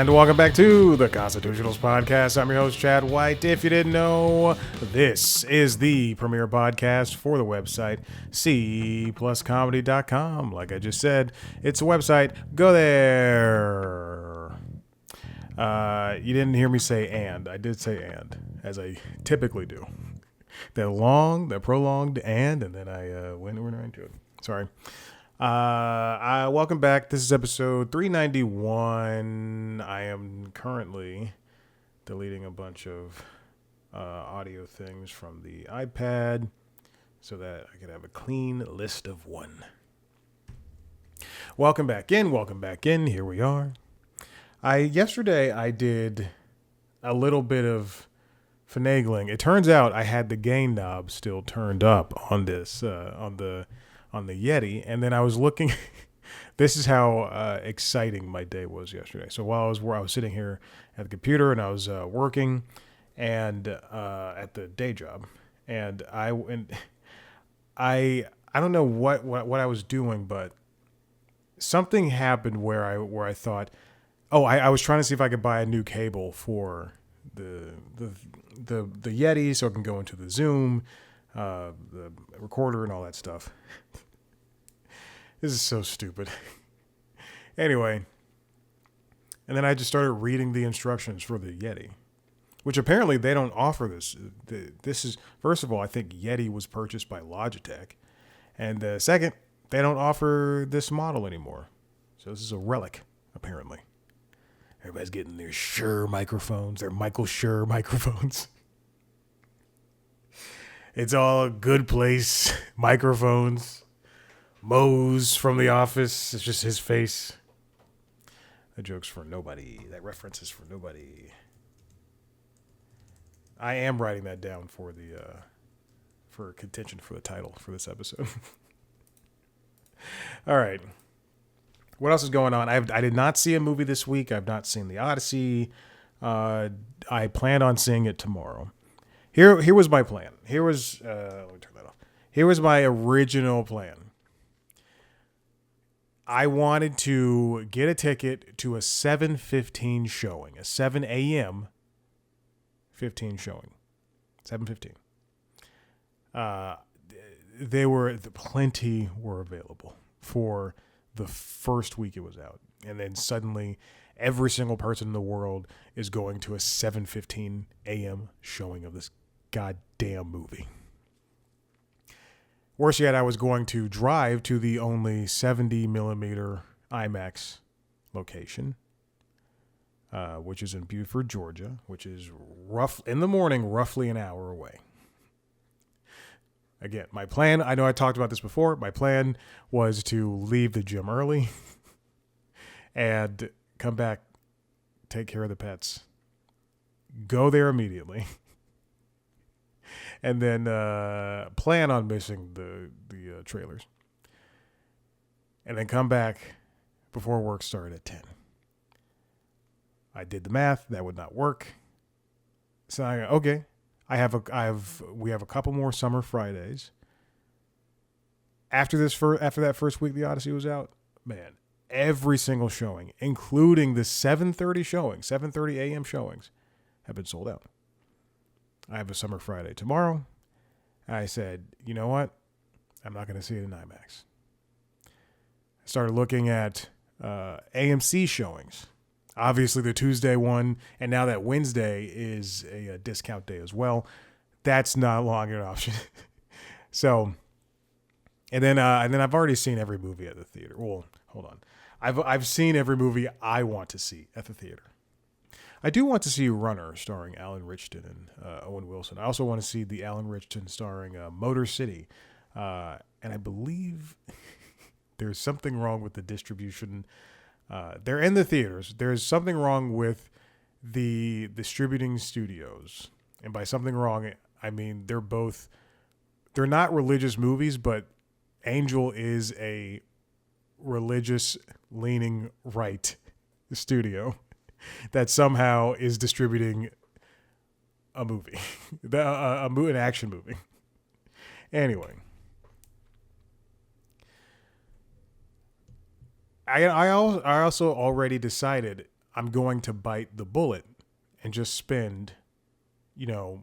And welcome back to the Constitutionals Podcast. I'm your host, Chad White. If you didn't know, this is the premier podcast for the website, cpluscomedy.com. Like I just said, it's a website. Go there. You didn't hear me say and. I did say and, as I typically do. That prolonged and then I went right into it. Sorry. Welcome back. This is episode 391. I am currently deleting a bunch of audio things from the iPad so that I can have a clean list of one. Welcome back in. Here we are. Yesterday I did a little bit of finagling. It turns out I had the gain knob still turned up on this, on the Yeti, and then I was looking. This is how exciting my day was yesterday. So while I was sitting here at the computer and I was working, and at the day job, and I don't know what I was doing, but something happened where I thought, I was trying to see if I could buy a new cable for the Yeti so I can go into the Zoom, the recorder and all that stuff. This is so stupid. Anyway, and then I just started reading the instructions for the Yeti, which apparently they don't offer this. This is, first of all, I think Yeti was purchased by Logitech. And second, they don't offer this model anymore. So this is a relic, apparently. Everybody's getting their Shure microphones, their Michael Schur microphones. It's all a good place. Microphones. Mose from The Office. It's just his face. That joke's for nobody. That reference is for nobody. I am writing that down for for contention for the title for this episode. All right. What else is going on? I did not see a movie this week. I've not seen The Odyssey. I plan on seeing it tomorrow. Here was my plan. Let me turn that off. Here was my original plan. I wanted to get a ticket to a 7:15 showing, a 7 a.m. 15 showing, 7:15. Plenty were available for the first week it was out, and then suddenly every single person in the world is going to a 7:15 a.m. showing of this goddamn movie. Worse yet, I was going to drive to the only 70 millimeter IMAX location, which is in Beaufort, Georgia, which is in the morning, roughly an hour away. Again, my plan, I know I talked about this before. My plan was to leave the gym early and come back, take care of the pets, go there immediately, and then plan on missing the trailers. And then come back before work started at 10. I did the math. That would not work. So we have a couple more summer Fridays. After that first week the Odyssey was out, man, every single showing, including the 7:30 a.m. showings, have been sold out. I have a summer Friday tomorrow. I said, you know what? I'm not going to see it in IMAX. I started looking at AMC showings. Obviously, the Tuesday one, and now that Wednesday is a discount day as well. That's not longer an option. So, and then I've already seen every movie at the theater. Well, hold on. I've seen every movie I want to see at the theater. I do want to see Runner starring Alan Richardson and Owen Wilson. I also want to see the Alan Richardson starring Motor City. And I believe there's something wrong with the distribution. They're in the theaters. There's something wrong with the distributing studios. And by something wrong, I mean they're not religious movies, but Angel is a religious leaning right studio that somehow is distributing a movie, an action movie. Anyway, I also already decided I'm going to bite the bullet and just spend,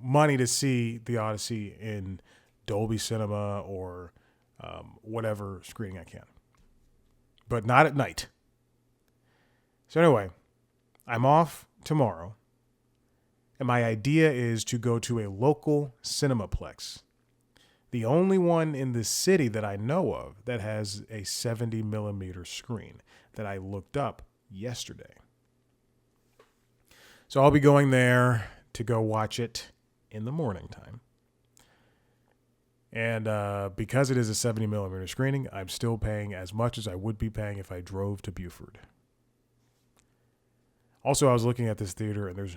money to see the Odyssey in Dolby Cinema or whatever screening I can. But not at night. So anyway, I'm off tomorrow. And my idea is to go to a local Cinemaplex. The only one in the city that I know of that has a 70 millimeter screen that I looked up yesterday. So I'll be going there to go watch it in the morning time. And because it is a 70 millimeter screening, I'm still paying as much as I would be paying if I drove to Buford. Also, I was looking at this theater and there's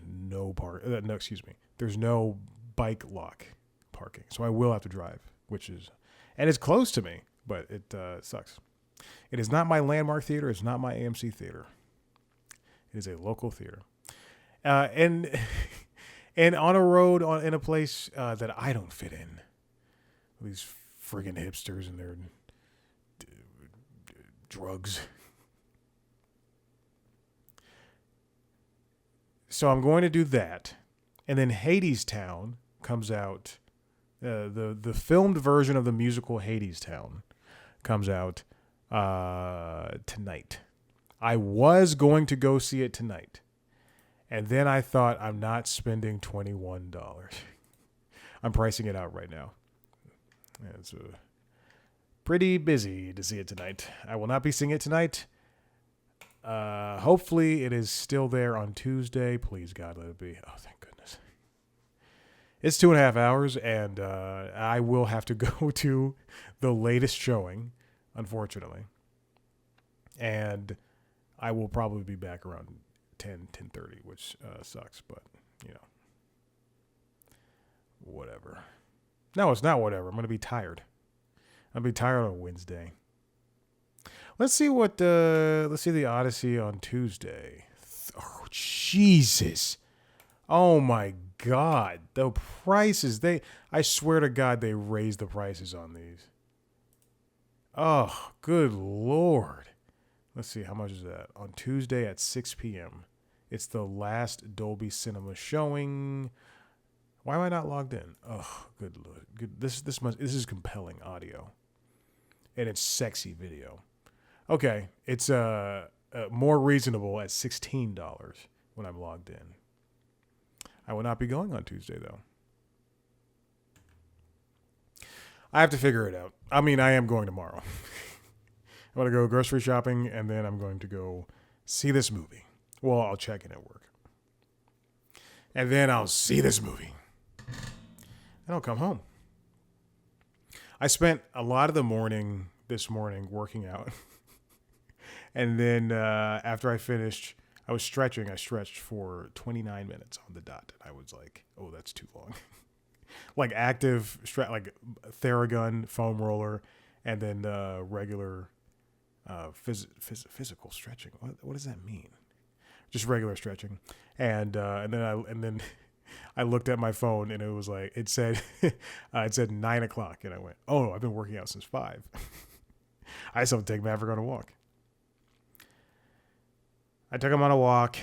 there's no bike lock parking. So I will have to drive, and it's close to me, but it sucks. It is not my Landmark theater. It's not my AMC theater. It is a local theater. And on a road in a place that I don't fit in. These friggin' hipsters and their drugs. So I'm going to do that. And then Hadestown comes out. The filmed version of the musical Hadestown comes out tonight. I was going to go see it tonight. And then I thought, I'm not spending $21. I'm pricing it out right now. It's pretty busy to see it tonight. I will not be seeing it tonight. Hopefully it is still there on Tuesday. Please, God, let it be. Oh, thank goodness. It's 2.5 hours, and I will have to go to the latest showing, unfortunately. And I will probably be back around 10:30, which sucks, but, whatever. No, it's not whatever. I'm going to be tired. I'll be tired on Wednesday. Let's see the Odyssey on Tuesday. Oh, Jesus. Oh, my God. The prices, I swear to God, they raised the prices on these. Oh, good Lord. Let's see, how much is that? On Tuesday at 6 p.m. It's the last Dolby Cinema showing. Why am I not logged in? Oh, good Lord. Good. This is compelling audio. And it's sexy video. Okay, it's more reasonable at $16 when I'm logged in. I will not be going on Tuesday, though. I have to figure it out. I mean, I am going tomorrow. I'm going to go grocery shopping, and then I'm going to go see this movie. Well, I'll check in at work. And then I'll see this movie. And I'll come home. I spent a lot of the morning this morning working out. And then after I finished, I was stretching. I stretched for 29 minutes on the dot. And I was like, oh, that's too long. Like active, like Theragun, foam roller, and then regular physical stretching. What does that mean? Just regular stretching. And then I looked at my phone and it was like, it said 9 o'clock. And I went, oh, I've been working out since 5. I still have to take Maverick on a walk. I took him on a walk.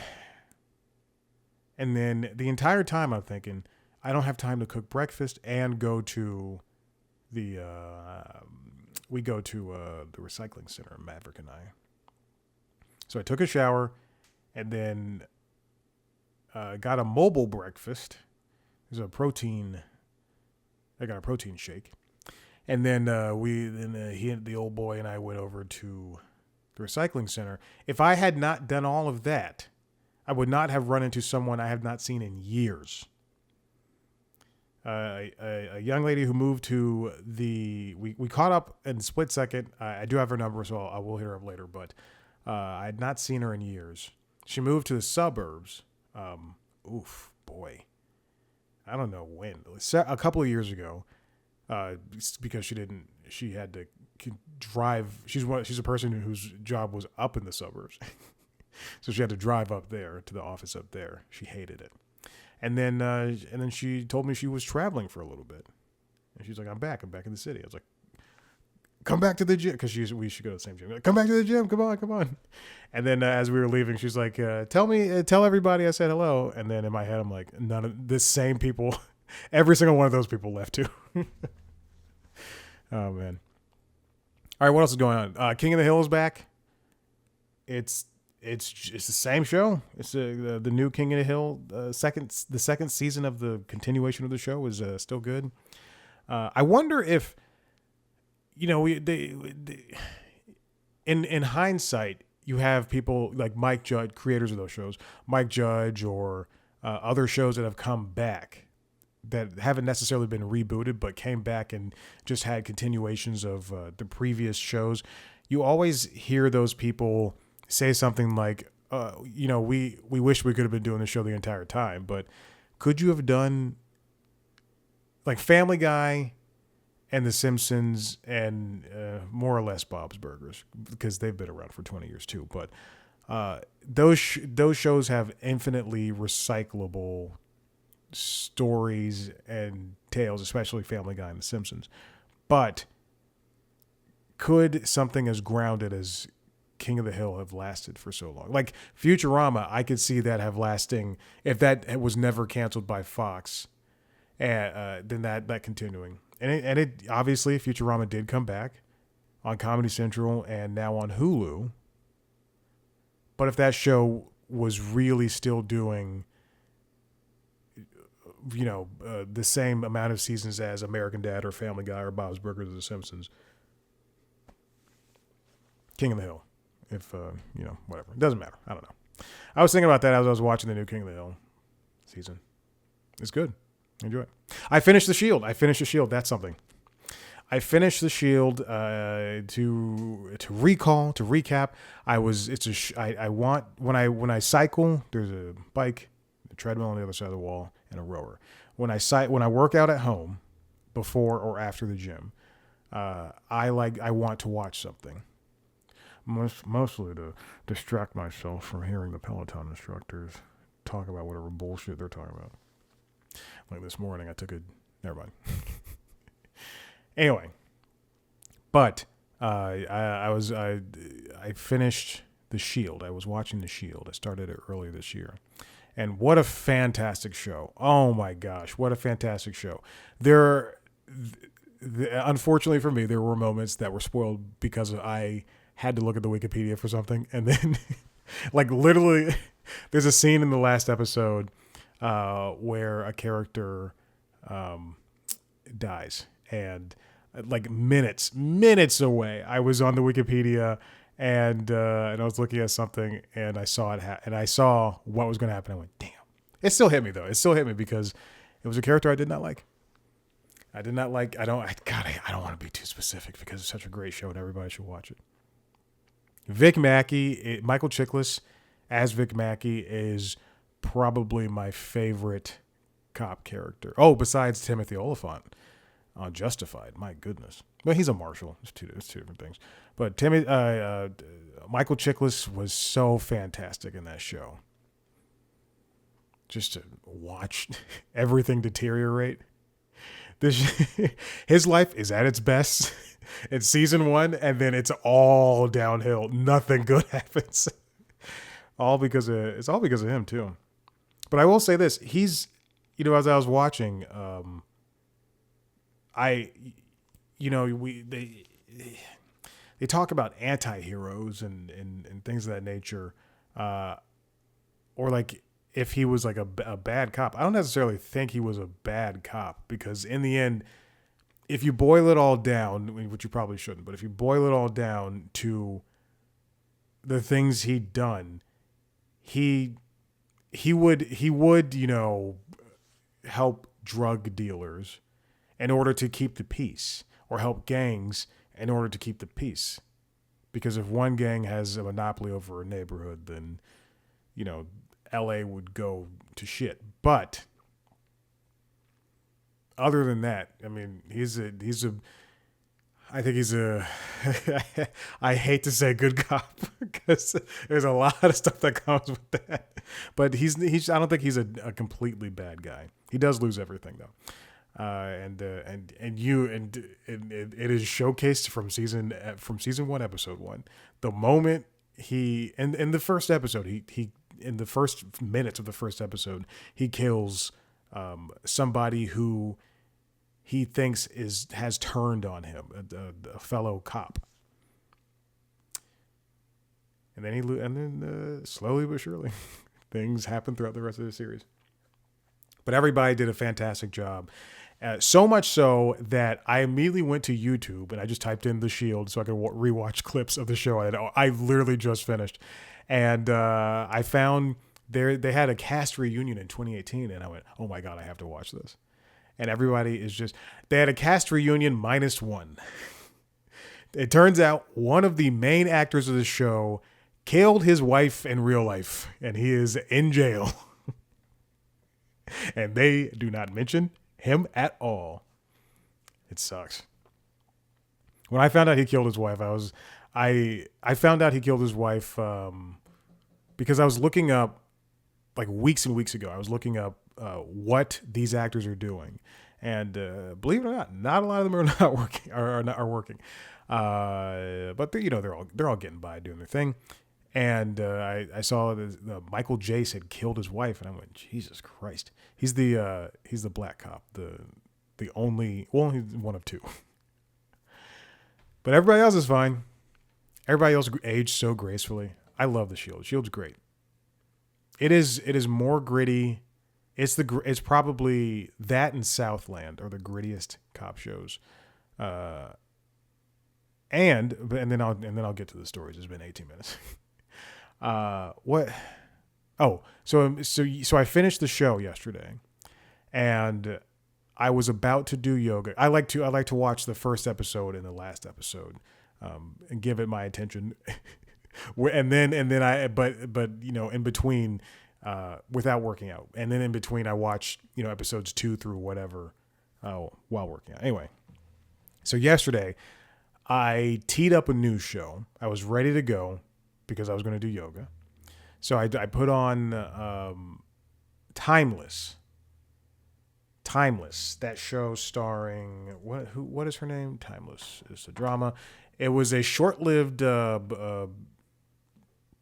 And then the entire time I'm thinking, I don't have time to cook breakfast and go to the recycling center, Maverick and I. So I took a shower and then got a mobile breakfast. There's a protein. I got a protein shake. And then the old boy and I went over to the recycling center. If I had not done all of that, I would not have run into someone I have not seen in years. A young lady who moved to we caught up in a split second. I do have her number, so I will hit her up later, but I had not seen her in years. She moved to the suburbs. Oof, boy. I don't know when. A couple of years ago, because she had to drive. She's a person whose job was up in the suburbs. So she had to drive up there to the office up there. She hated it. And then she told me she was traveling for a little bit. And she's like, I'm back in the city. I was like, come back to the gym, because we should go to the same gym. Like, come back to the gym, come on. And then as we were leaving, she's like, tell everybody I said hello. And then in my head, I'm like, none of the same people, every single one of those people left too. Oh man. All right, what else is going on? King of the Hill is back. It's the same show. It's the new King of the Hill. The second season of the continuation of the show is still good. I wonder if, in hindsight, you have people like Mike Judge, creators of those shows, Mike Judge, or other shows that have come back that haven't necessarily been rebooted, but came back and just had continuations of the previous shows. You always hear those people say something like, we wish we could have been doing the show the entire time, but could you have done like Family Guy and The Simpsons and more or less Bob's Burgers, because they've been around for 20 years too. But those shows have infinitely recyclable stories and tales, especially Family Guy and The Simpsons. But could something as grounded as King of the Hill have lasted for so long? Like Futurama, I could see that have lasting, if that was never canceled by Fox, then that continuing. And it obviously, Futurama did come back on Comedy Central and now on Hulu. But if that show was really still doing, the same amount of seasons as American Dad or Family Guy or Bob's Burgers or The Simpsons, King of the Hill. If, whatever. It doesn't matter. I don't know. I was thinking about that as I was watching the new King of the Hill season. It's good. Enjoy it. I finished The Shield. That's something. I finished The Shield to recap. When I cycle, there's a bike, a treadmill on the other side of the wall, and a rower. When I work out at home, before or after the gym, I want to watch something. Mostly to distract myself from hearing the Peloton instructors talk about whatever bullshit they're talking about. Like this morning, never mind. Anyway, but I finished The Shield. I was watching The Shield. I started it earlier this year. And what a fantastic show. Oh my gosh, what a fantastic show. Unfortunately for me, there were moments that were spoiled because I had to look at the Wikipedia for something. And then, like literally, there's a scene in the last episode where a character dies. And like minutes away, I was on the Wikipedia and I was looking at something and I saw it and I saw what was going to happen. I went, damn. It still hit me though. It still hit me because it was a character I did not like. I don't want to be too specific because it's such a great show and everybody should watch it. Vic Mackey, Michael Chiklis as Vic Mackey is probably my favorite cop character. Oh, besides Timothy Olyphant on Justified. My goodness. But he's a marshal. It's two different things. But Michael Chiklis was so fantastic in that show. Just to watch everything deteriorate. His life is at its best in season 1, and then it's all downhill. Nothing good happens. It's all because of him too. But I will say this: he's, as I was watching, they talk about anti-heroes and things of that nature, or like if he was like a bad cop. I don't necessarily think he was a bad cop because in the end, if you boil it all down, which you probably shouldn't, but if you boil it all down to the things he'd done, he would help drug dealers in order to keep the peace, or help gangs in order to keep the peace. Because if one gang has a monopoly over a neighborhood, then, LA would go to shit. But other than that, I mean, I hate to say good cop because there's a lot of stuff that comes with that. But I don't think he's a completely bad guy. He does lose everything though. It is showcased from season one, episode one. The moment he in the first episode, he in the first minutes of the first episode, he kills somebody who he thinks has turned on him, a fellow cop. And then slowly but surely, things happen throughout the rest of the series. But everybody did a fantastic job. So much so that I immediately went to YouTube and I just typed in The Shield so I could rewatch clips of the show I literally just finished. And I found they had a cast reunion in 2018, and I went, oh my God, I have to watch this. And everybody is just, they had a cast reunion minus one. It turns out one of the main actors of the show killed his wife in real life, and he is in jail. And they do not mention him at all. It sucks. When I found out he killed his wife, I found out he killed his wife because I was looking up, like weeks and weeks ago, I was looking up what these actors are doing. And believe it or not a lot of them are not working, are working. But they're all getting by doing their thing. And I saw the Michael Jace had killed his wife, and I went, Jesus Christ. He's the black cop, the only, well, he's one of two. But everybody else is fine. Everybody else aged so gracefully. I love The Shield. Shield's great. It is more gritty. It's probably that and Southland are the grittiest cop shows. And then I'll get to the stories. It's been 18 minutes. What? Oh, so I finished the show yesterday, and I was about to do yoga. I like to watch the first episode and the last episode, and give it my attention. But in between, without working out, and then in between I watch episodes 2 through whatever, while working out. Anyway, so yesterday I teed up a new show. I was ready to go because I was going to do yoga. So I put on Timeless. Timeless, that show starring what is her name? Timeless is a drama. It was a short-lived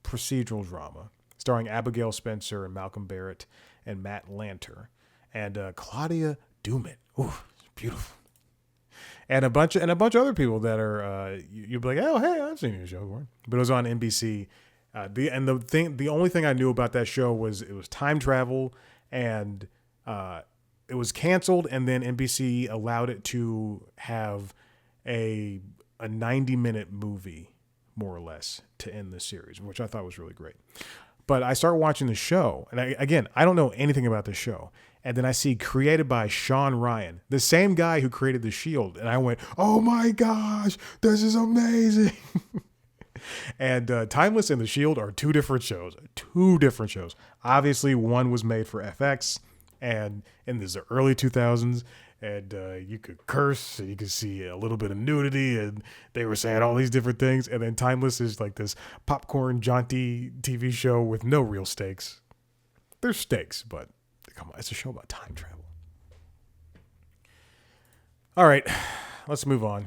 procedural drama starring Abigail Spencer and Malcolm Barrett and Matt Lanter and Claudia Dumet. Ooh, it's beautiful. And a bunch of other people that are you'd be like, oh hey, I've seen your show before. But it was on NBC. The only thing I knew about that show was it was time travel, and it was canceled, and then NBC allowed it to have a 90-minute movie, more or less, to end the series, which I thought was really great. But I start watching the show, and I don't know anything about the show. And then I see created by Sean Ryan, the same guy who created The Shield. And I went, oh my gosh, this is amazing. And Timeless and The Shield are two different shows. Obviously, one was made for FX, and in the early 2000s, and you could curse, and you could see a little bit of nudity, and they were saying all these different things. And then Timeless is like this popcorn, jaunty TV show with no real stakes. There's stakes, but come on, it's a show about time travel. All right, let's move on.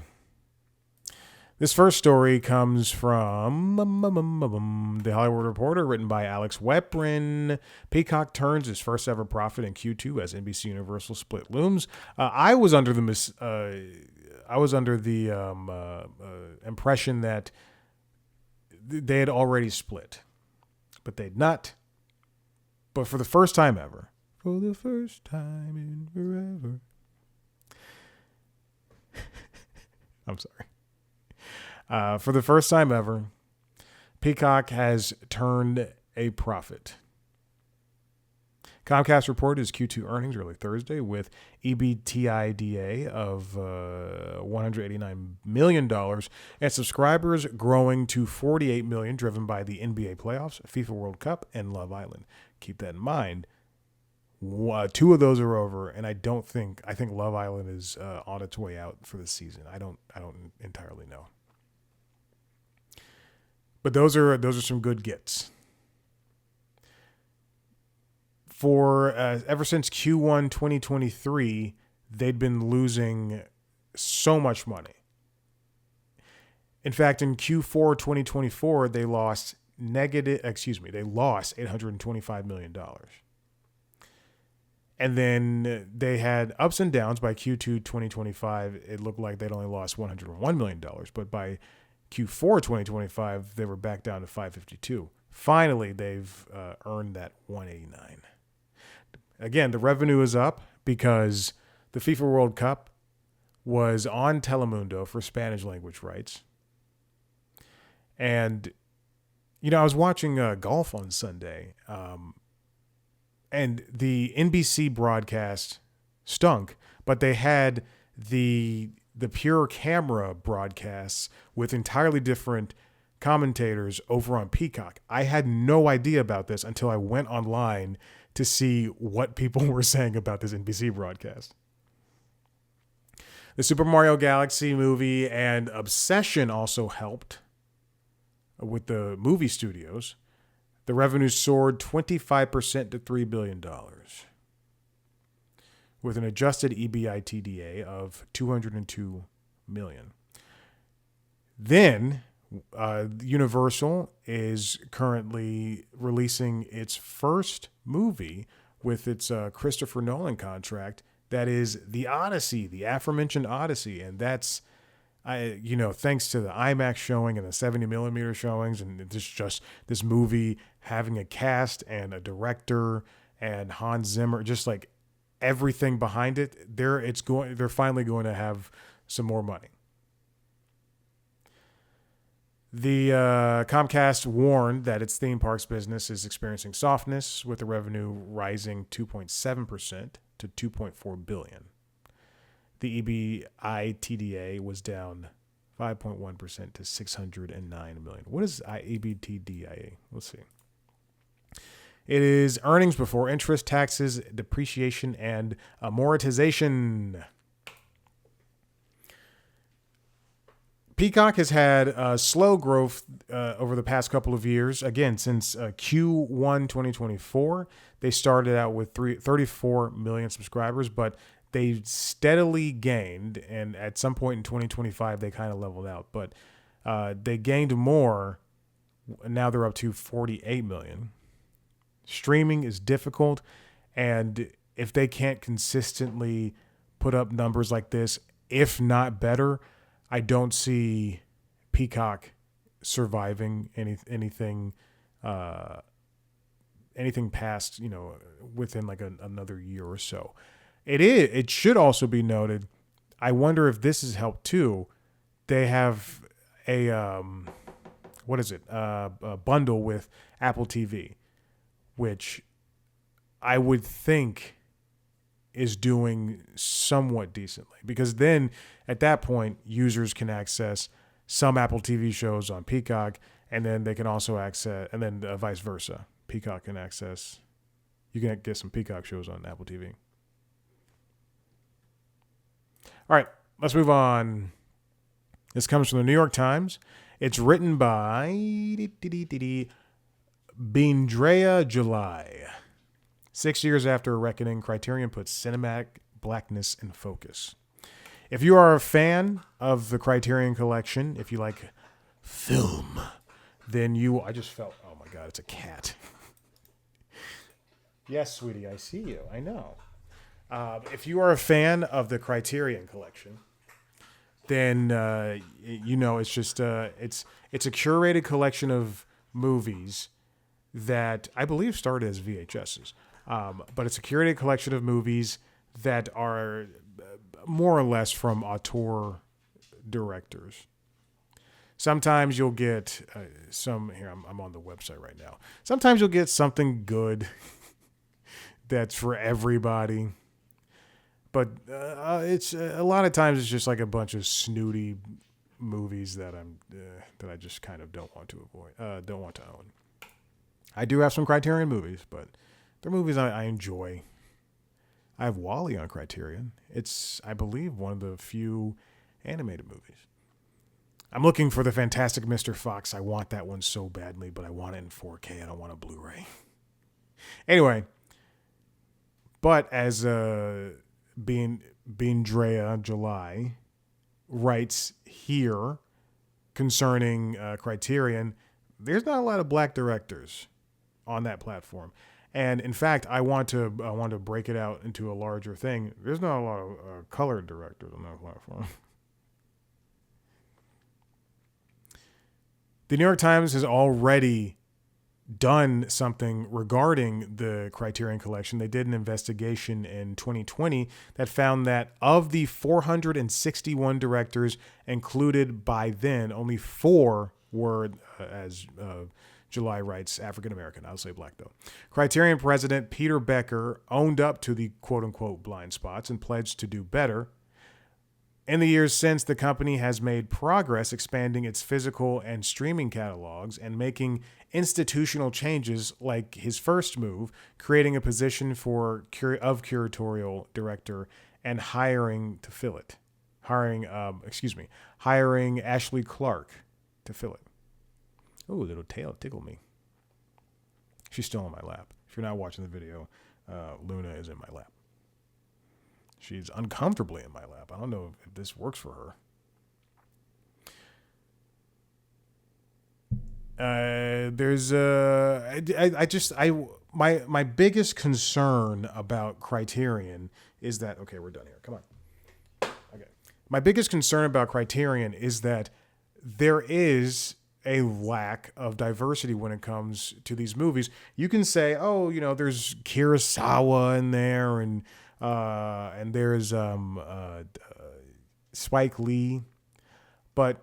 This first story comes from The Hollywood Reporter, written by Alex Weprin. Peacock turns its first ever profit in Q2 as NBC Universal split looms. I was under the impression that they had already split, but they'd not. But for the first time ever, for the first time in forever, I'm sorry. For the first time ever, Peacock has turned a profit. Comcast reported its Q2 earnings early Thursday with EBITDA of $189 million and subscribers growing to 48 million, driven by the NBA playoffs, FIFA World Cup, and Love Island. Keep that in mind. 2 of those are over, and I think Love Island is on its way out for the season. I don't entirely know. But those are some good gets. For ever since Q1 2023, they'd been losing so much money. In fact, in Q4 2024, they lost $825 million. And then they had ups and downs. By Q2 2025, it looked like they'd only lost $101 million. But by Q4 2025, they were back down to 552. Finally, they've earned that 189. Again, the revenue is up because the FIFA World Cup was on Telemundo for Spanish language rights. And, I was watching golf on Sunday, and the NBC broadcast stunk, but they had the pure camera broadcasts with entirely different commentators over on Peacock. I had no idea about this until I went online to see what people were saying about this NBC broadcast. The Super Mario Galaxy movie and Obsession also helped with the movie studios. The revenue soared 25% to $3 billion, with an adjusted EBITDA of $202 million. Then, Universal is currently releasing its first movie with its Christopher Nolan contract. That is the Odyssey, the aforementioned Odyssey, and that's thanks to the IMAX showing and the 70 millimeter showings, and this movie having a cast and a director and Hans Zimmer, just like everything behind it, they're finally going to have some more money. The Comcast warned that its theme parks business is experiencing softness, with the revenue rising 2.7% to $2.4 billion. The EBITDA was down 5.1% to $609 million. What is EBITDA? Let's see. It is earnings before interest, taxes, depreciation, and amortization. Peacock has had slow growth over the past couple of years. Again, since Q1 2024, they started out with 34 million subscribers, but they steadily gained, and at some point in 2025, they kind of leveled out. But they gained more. Now they're up to 48 million. Streaming is difficult, and if they can't consistently put up numbers like this, if not better, I don't see Peacock surviving anything past, within like another year or so. It should also be noted, I wonder if this has helped too. They have a bundle with Apple TV, which I would think is doing somewhat decently, because then at that point users can access some Apple TV shows on Peacock, and then they can also access, and then vice versa. Peacock can access, you can get some Peacock shows on Apple TV. All right, let's move on. This comes from the New York Times. It's written by Beendrea July. 6 years after A Reckoning, Criterion puts cinematic blackness in focus. If you are a fan of the Criterion Collection, if you like film, then I just felt, oh my God, it's a cat. Yes, sweetie, I see you. I know. If you are a fan of the Criterion Collection, then it's just it's a curated collection of movies that I believe started as VHSs, but it's a curated collection of movies that are more or less from auteur directors. Sometimes you'll get I'm on the website right now. Sometimes you'll get something good that's for everybody. But it's a lot of times it's just like a bunch of snooty movies that I just kind of don't want to own. I do have some Criterion movies, but they're movies I enjoy. I have WALL-E on Criterion. It's, I believe, one of the few animated movies. I'm looking for the Fantastic Mr. Fox. I want that one so badly, but I want it in 4K. I don't want a Blu-ray. Anyway, but as being Drea July, writes here concerning Criterion, there's not a lot of black directors on that platform. And in fact, I want to break it out into a larger thing. There's not a lot of colored directors on that platform. The New York Times has already done something regarding the Criterion Collection. They did an investigation in 2020 that found that of the 461 directors included by then, only 4 were, as July writes, African American. I'll say black, though. Criterion president Peter Becker owned up to the quote-unquote blind spots and pledged to do better. In the years since, the company has made progress expanding its physical and streaming catalogs and making institutional changes like his first move, creating a position for curatorial director and hiring to fill it. Hiring Ashley Clark to fill it. Oh, little tail tickle me. She's still on my lap. If you're not watching the video, Luna is in my lap. She's uncomfortably in my lap. I don't know if this works for her. My biggest concern about Criterion is that, okay, we're done here. Come on. Okay. My biggest concern about Criterion is that there is a lack of diversity when it comes to these movies. You can say, oh, there's Kurosawa in there and there's Spike Lee, but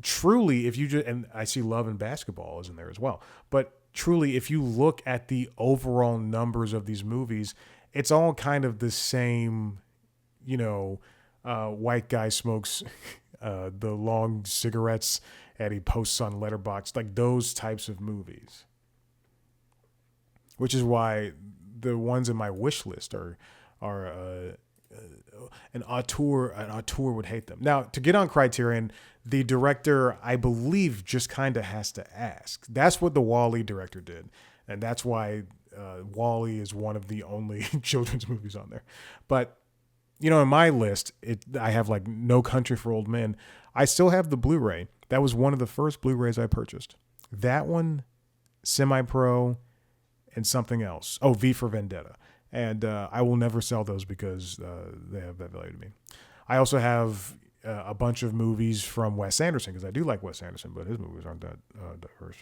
truly, if you just, and I see Love and Basketball is in there as well, but truly, if you look at the overall numbers of these movies, it's all kind of the same, white guy smokes the long cigarettes and he posts on Letterboxd, like those types of movies, which is why the ones in my wish list are an auteur would hate them. Now, to get on Criterion, the director, I believe, just kind of has to ask. That's what the Wall-E director did, and that's why Wall-E is one of the only children's movies on there. But in my list, I have like No Country for Old Men. I still have the Blu-ray. That was one of the first Blu-rays I purchased. That one, Semi-Pro, and something else. Oh, V for Vendetta. And I will never sell those because they have that value to me. I also have a bunch of movies from Wes Anderson because I do like Wes Anderson, but his movies aren't that diverse.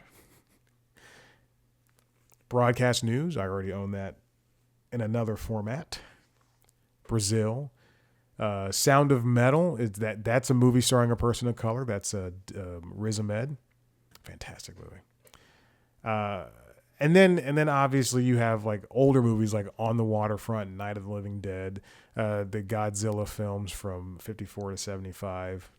Broadcast News, I already own that in another format. Brazil. Sound of Metal, that's a movie starring a person of color. That's Riz Ahmed. Fantastic movie. And then obviously you have like older movies like On the Waterfront, Night of the Living Dead, the Godzilla films from 54 to 75.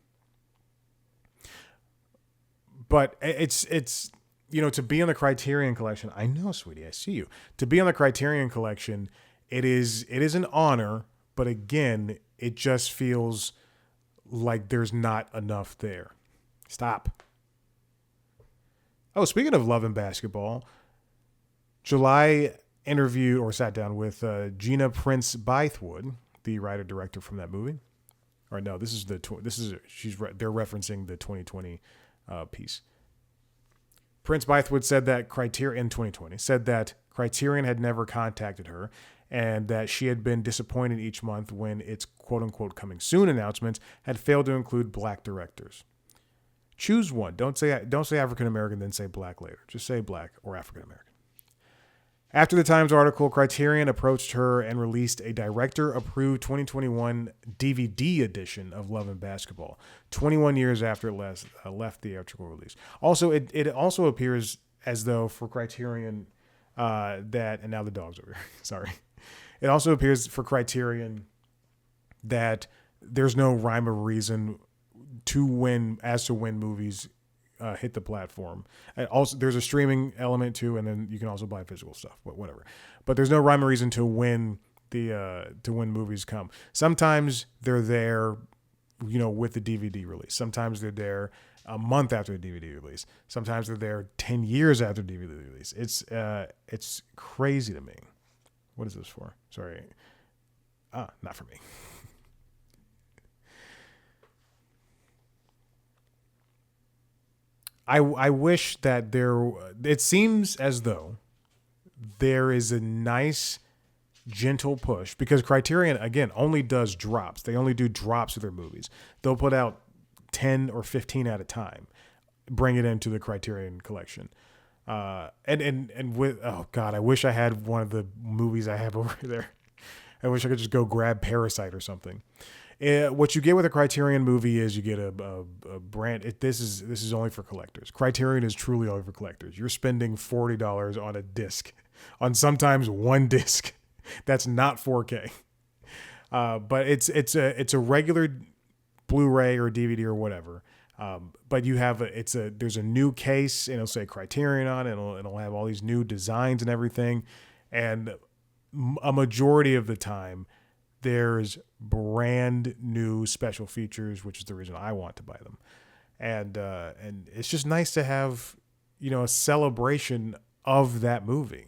But it's to be on the Criterion Collection, I know, sweetie, I see you. To be on the Criterion Collection, it is an honor, but again, it just feels like there's not enough there. Stop. Oh, speaking of Love and Basketball, July interviewed or sat down with Gina Prince Bythewood, the writer-director from that movie. Or no, they're referencing the 2020 piece. Prince Bythewood said that Criterion in 2020 said that Criterion had never contacted her and that she had been disappointed each month when its quote-unquote coming soon announcements had failed to include black directors. Choose one. Don't say African American, then say black later. Just say black or African American. After the Times article, Criterion approached her and released a director-approved 2021 DVD edition of Love and Basketball, 21 years after it left theatrical release. Also, it also appears as though for Criterion that, and now the dog's over here, sorry. It also appears for Criterion that there's no rhyme or reason as to when movies hit the platform. And also, there's a streaming element too, and then you can also buy physical stuff, but whatever. But there's no rhyme or reason to when when movies come. Sometimes they're there, with the DVD release. Sometimes they're there a month after the DVD release. Sometimes they're there 10 years after the DVD release. It's crazy to me. What is this for? Sorry. Not for me. I wish that there. It seems as though there is a nice gentle push because Criterion again only does drops. They only do drops of their movies. They'll put out 10 or 15 at a time, bring it into the Criterion collection. And with oh god, I wish I had one of the movies I have over there. I wish I could just go grab Parasite or something. What you get with a Criterion movie is you get a brand. This is only for collectors. Criterion is truly only for collectors. You're spending $40 on a disc, on sometimes one disc. That's not 4K. But it's a regular Blu-ray or DVD or whatever. But you have there's a new case and it'll say Criterion on it. It'll have all these new designs and everything, and a majority of the time there's brand new special features, which is the reason I want to buy them. And it's just nice to have, a celebration of that movie.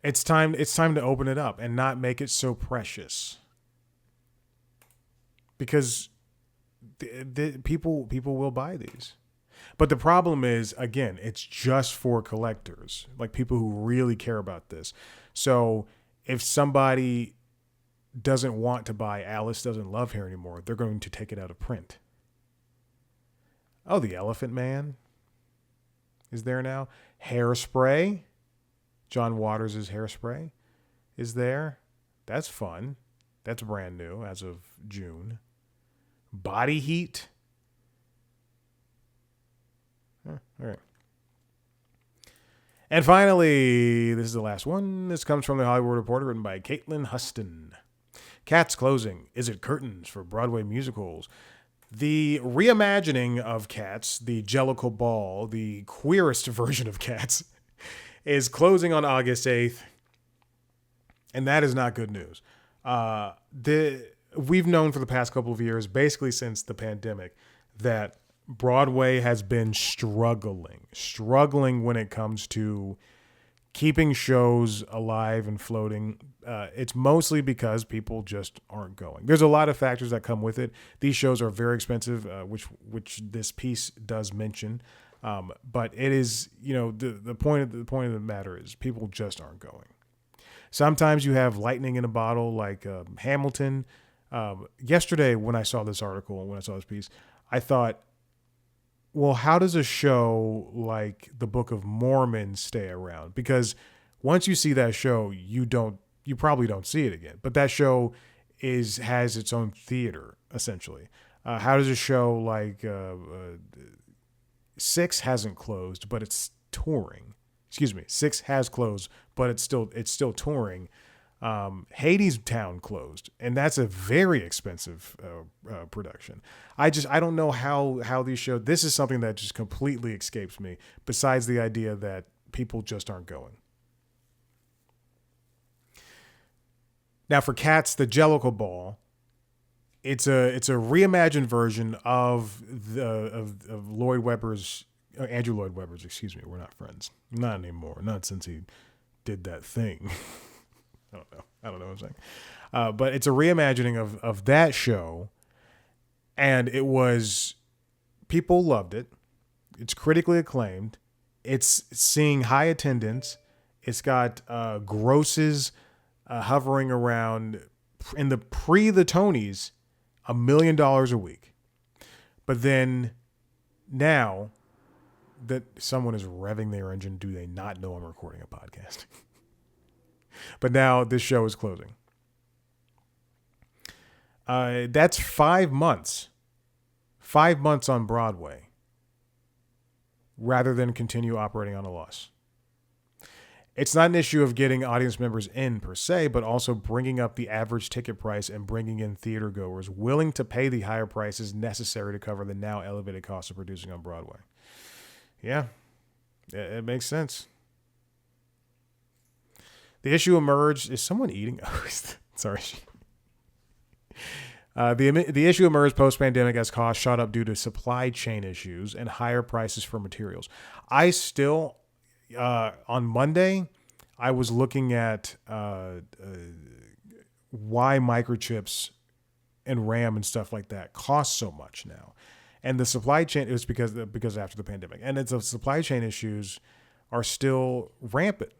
It's time to open it up and not make it so precious. Because the people will buy these. But the problem is, again, it's just for collectors, like people who really care about this. So if somebody doesn't want to buy Alice Doesn't Love Her anymore, they're going to take it out of print. Oh, The Elephant Man is there now. Hairspray, John Waters' Hairspray is there. That's fun. That's brand new as of June. Body Heat. All right. And finally, this is the last one. This comes from the Hollywood Reporter, written by Caitlin Huston. Cats closing. Is it curtains for Broadway musicals? The reimagining of Cats, the Jellicle Ball, the queerest version of Cats, is closing on August 8th. And that is not good news. We've known for the past couple of years, basically since the pandemic, that Broadway has been struggling when it comes to keeping shows alive and floating. It's mostly because people just aren't going. There's a lot of factors that come with it. These shows are very expensive, which this piece does mention. But it is, the point of the matter is people just aren't going. Sometimes you have lightning in a bottle, like Hamilton. Yesterday, when I saw this article and when I saw this piece, I thought, well, how does a show like the Book of Mormon stay around? Because once you see that show, you probably don't see it again. But that show has its own theater, essentially. How does a show like Six hasn't closed, but it's touring? Excuse me, Six has closed, but it's still touring. Hades Town closed, and that's a very expensive production. I don't know how these shows. This is something that just completely escapes me. Besides the idea that people just aren't going. Now for Cats, the Jellicle Ball, it's a reimagined version of Lloyd Webber's Andrew Lloyd Webber's. Excuse me, we're not friends, not anymore. Not since he did that thing. I don't know what I'm saying. But it's a reimagining of that show. And people loved it. It's critically acclaimed. It's seeing high attendance. It's got grosses hovering around in the Tonys, $1 million a week. But then now that someone is revving their engine, do they not know I'm recording a podcast? But now this show is closing. That's 5 months. 5 months on Broadway rather than continue operating on a loss. It's not an issue of getting audience members in per se, but also bringing up the average ticket price and bringing in theater goers willing to pay the higher prices necessary to cover the now elevated cost of producing on Broadway. Yeah, it makes sense. The issue emerged. Is someone eating? Sorry. The issue emerged post-pandemic as costs shot up due to supply chain issues and higher prices for materials. I still, on Monday, I was looking at why microchips and RAM and stuff like that costs so much now. And the supply chain, it was because after the pandemic, and it's the supply chain issues are still rampant.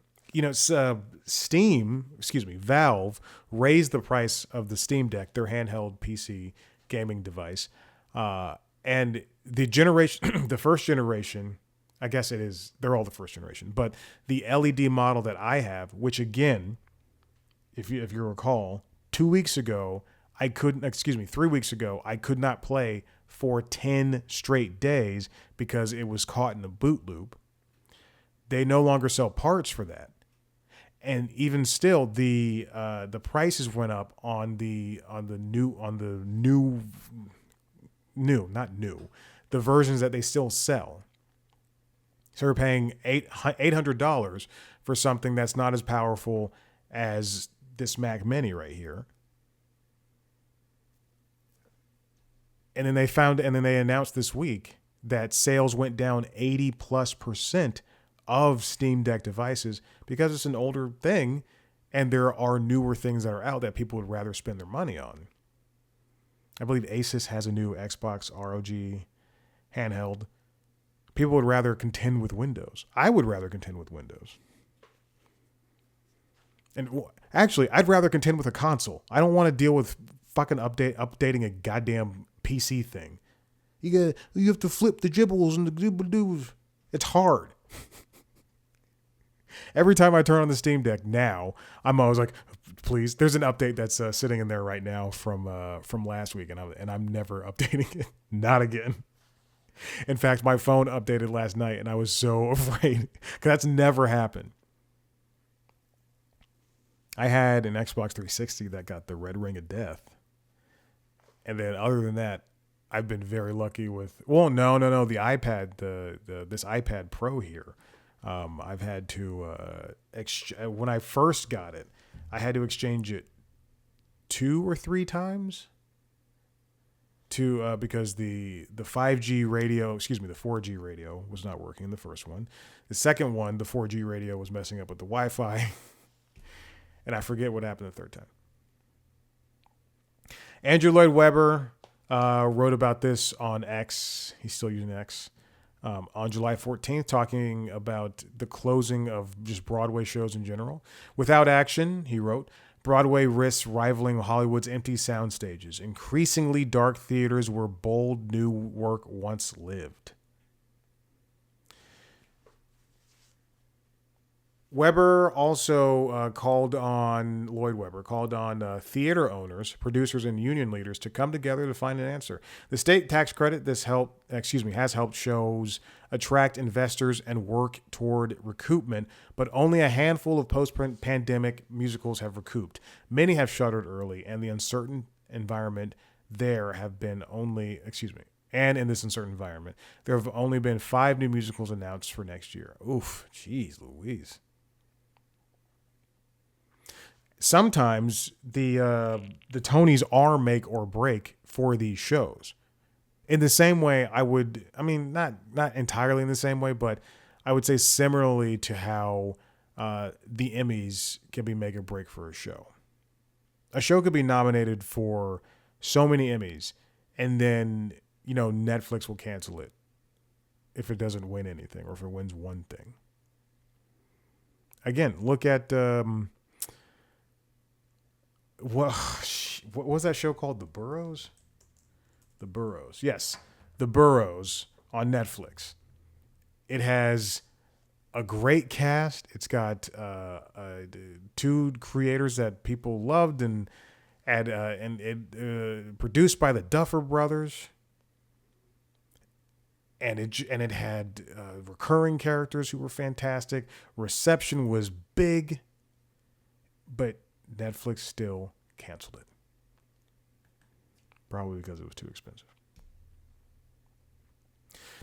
Valve raised the price of the Steam Deck, their handheld PC gaming device. And the first generation, I guess it is, they're all the first generation, but the LED model that I have, which again, if you recall, 3 weeks ago, I could not play for 10 straight days because it was caught in a boot loop. They no longer sell parts for that. And even still, the prices went up the versions that they still sell. So we're paying $800 for something that's not as powerful as this Mac Mini right here. And then they announced this week that sales went down 80+% of Steam Deck devices because it's an older thing and there are newer things that are out that people would rather spend their money on. I believe Asus has a new Xbox ROG handheld. People would rather contend with Windows. I would rather contend with Windows. And actually, I'd rather contend with a console. I don't want to deal with fucking updating a goddamn PC thing. You have to flip the gibbles and the doobledoos. It's hard. Every time I turn on the Steam Deck now, I'm always like, please. There's an update that's sitting in there right now from last week, and I'm never updating it. Not again. In fact, my phone updated last night, and I was so afraid because that's never happened. I had an Xbox 360 that got the red ring of death, and then other than that, I've been very lucky with. Well, no, the iPad, this iPad Pro here. I've had to when I first got it, I had to exchange it 2 or 3 times because the 5G radio, the 4G radio was not working in the first one. The second one, the 4G radio was messing up with the Wi-Fi, and I forget what happened the third time. Andrew Lloyd Webber wrote about this on X. He's still using X. On July 14th, talking about the closing of just Broadway shows in general. Without action, he wrote, Broadway risks rivaling Hollywood's empty sound stages, increasingly dark theaters where bold new work once lived. Lloyd Webber called on theater owners, producers, and union leaders to come together to find an answer. The state tax credit has helped shows attract investors and work toward recoupment, but only a handful of post-pandemic musicals have recouped. Many have shuttered early, and the uncertain environment there have been only, and in this uncertain environment, there have only been 5 new musicals announced for next year. Oof, jeez Louise. Sometimes the Tonys are make or break for these shows. In the same way, not entirely in the same way, but I would say similarly to how the Emmys can be make or break for a show. A show could be nominated for so many Emmys, and then Netflix will cancel it if it doesn't win anything, or if it wins one thing. Again, look at what was that show called? The Burrows? The Burrows. Yes. The Burrows on Netflix. It has a great cast. It's got 2 creators that people loved and produced by the Duffer Brothers. And it had recurring characters who were fantastic. Reception was big, but Netflix still canceled it. Probably because it was too expensive.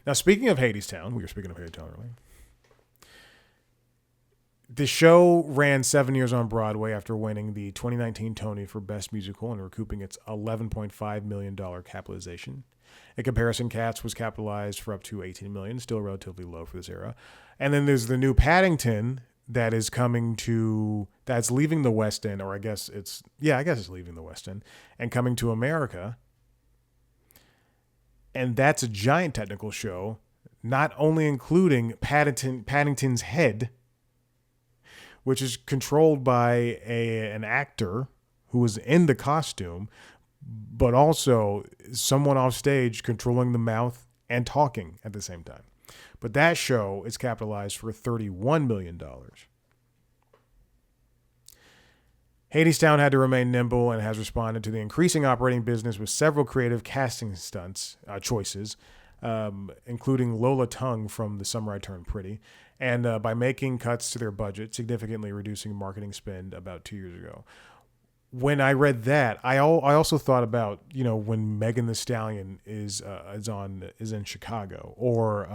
Now, speaking of Hadestown, we were speaking of Hadestown earlier. The show ran 7 years on Broadway after winning the 2019 Tony for Best Musical and recouping its $11.5 million capitalization. In comparison, Cats was capitalized for up to $18 million, still relatively low for this era. And then there's the new Paddington that's leaving the West End, or I guess it's leaving the West End and coming to America. And that's a giant technical show, not only including Paddington's head, which is controlled by an actor who was in the costume, but also someone off stage controlling the mouth and talking at the same time. But that show is capitalized for $31 million. Hadestown had to remain nimble and has responded to the increasing operating business with several creative casting choices, including Lola Tung from The Summer I Turned Pretty, and by making cuts to their budget, significantly reducing marketing spend about 2 years ago. When I read that, I also thought about, when Megan Thee Stallion is in Chicago, or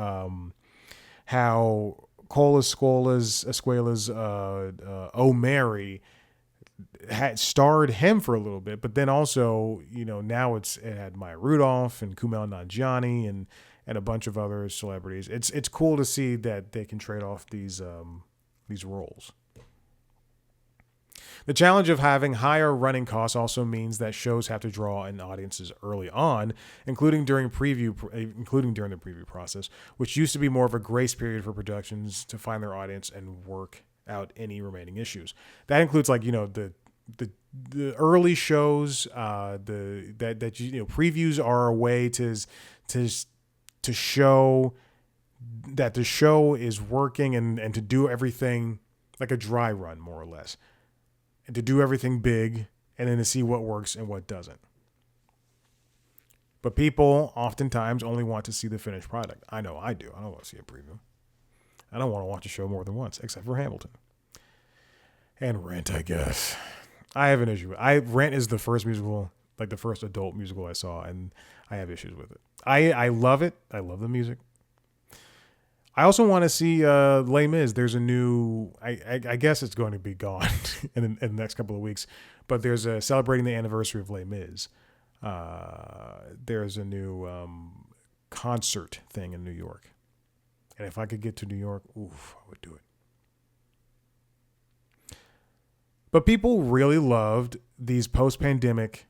how Cola Escuela's Oh Mary had starred him for a little bit, but then also, now it had Maya Rudolph and Kumail Nanjiani and a bunch of other celebrities. It's cool to see that they can trade off these roles. The challenge of having higher running costs also means that shows have to draw in audiences early on, including during the preview process, which used to be more of a grace period for productions to find their audience and work out any remaining issues. That includes the early shows. Previews are a way to show that the show is working and to do everything like a dry run, more or less, and to do everything big and then to see what works and what doesn't. But people oftentimes only want to see the finished product. I know I do. I don't want to see a preview. I don't want to watch a show more than once, except for Hamilton. And Rent, I guess. I have an issue. Rent is the first musical, the first adult musical I saw, and I have issues with it. I love it. I love the music. I also want to see Les Mis. There's a new, I guess it's going to be gone in the next couple of weeks, but there's a celebrating the anniversary of Les Mis. There's a new concert thing in New York. And if I could get to New York, I would do it. But people really loved these post-pandemic,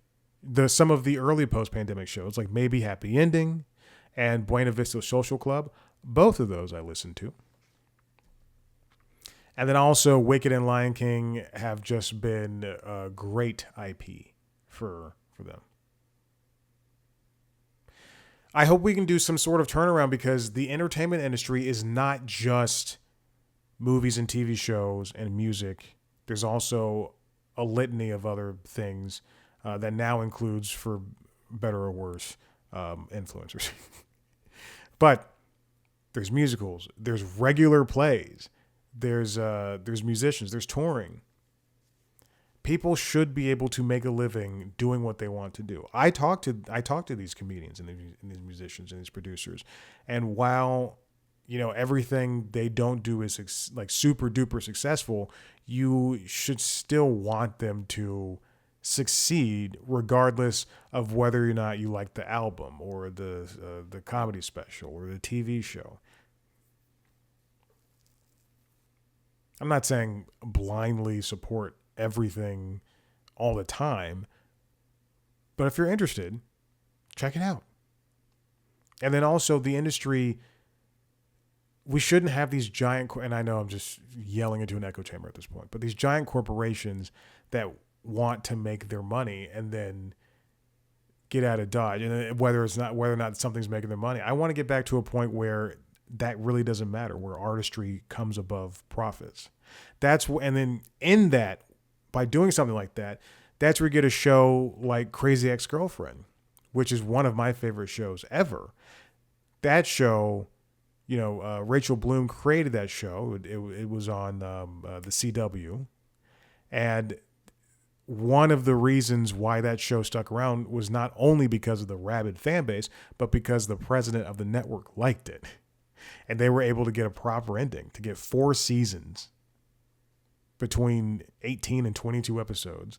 some of the early post-pandemic shows, like Maybe Happy Ending and Buena Vista Social Club. Both of those I listened to. And then also Wicked and Lion King have just been a great IP for them. I hope we can do some sort of turnaround, because the entertainment industry is not just movies and TV shows and music. There's also a litany of other things that now includes, for better or worse, influencers. But there's musicals, there's regular plays, there's musicians, there's touring. People should be able to make a living doing what they want to do. I talk to these comedians and these musicians and these producers, and while everything they don't do is super duper successful, you should still want them to succeed regardless of whether or not you like the album or the comedy special or the TV show. I'm not saying blindly support everything all the time, but if you're interested, check it out. And then also the industry, we shouldn't have these giant, and I know I'm just yelling into an echo chamber at this point, but these giant corporations that want to make their money and then get out of Dodge. And whether or not something's making their money, I want to get back to a point where that really doesn't matter, where artistry comes above profits. And then in that, by doing something like that, that's where you get a show like Crazy Ex-Girlfriend, which is one of my favorite shows ever. That show, Rachel Bloom created that show. It was on the CW. And one of the reasons why that show stuck around was not only because of the rabid fan base, but because the president of the network liked it. And they were able to get a proper ending, to get 4 seasons between 18 and 22 episodes.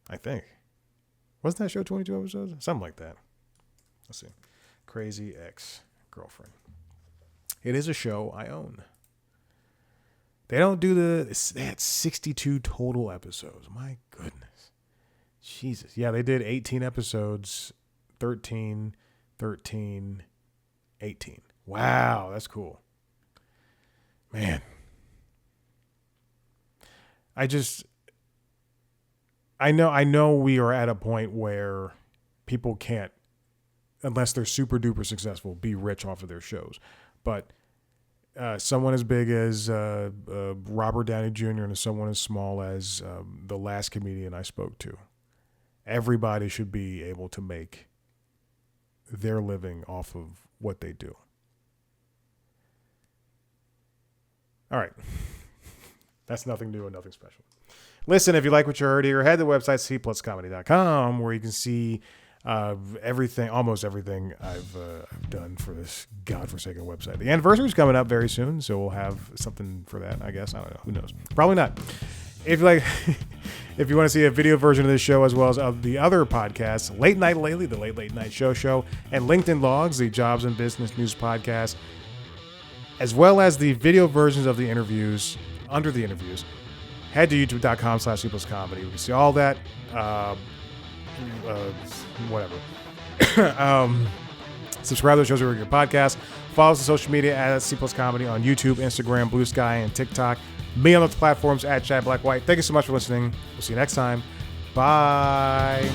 I think. Wasn't that show 22 episodes? Something like that. Let's see. Crazy Ex-Girlfriend. It is a show I own. They don't do they had 62 total episodes. My goodness. Jesus. Yeah, they did 18 episodes, 13, 18. Wow, that's cool. Man. I know we are at a point where people can't, unless they're super duper successful, be rich off of their shows. But someone as big as Robert Downey Jr. and someone as small as the last comedian I spoke to, everybody should be able to make their living off of what they do. All right. That's nothing new and nothing special. Listen, if you like what you heard here, head to the website cpluscomedy.com, where you can see everything, almost everything I've done for this godforsaken website. The anniversary is coming up very soon, so we'll have something for that, I guess. I don't know. Who knows? Probably not. If you like, if you want to see a video version of this show as well as of the other podcasts, Late Night Lately, the Late Night Show, and LinkedIn Logs, the jobs and business news podcast, as well as the video versions of the interviews, under the interviews, head to youtube.com/cpluscomedy. You can see all that. Whatever. Subscribe to the shows over your podcast. Follow us on social media at cpluscomedy on YouTube, Instagram, Blue Sky, and TikTok. Me on those platforms at Chad Black White. Thank you so much for listening. We'll see you next time. Bye.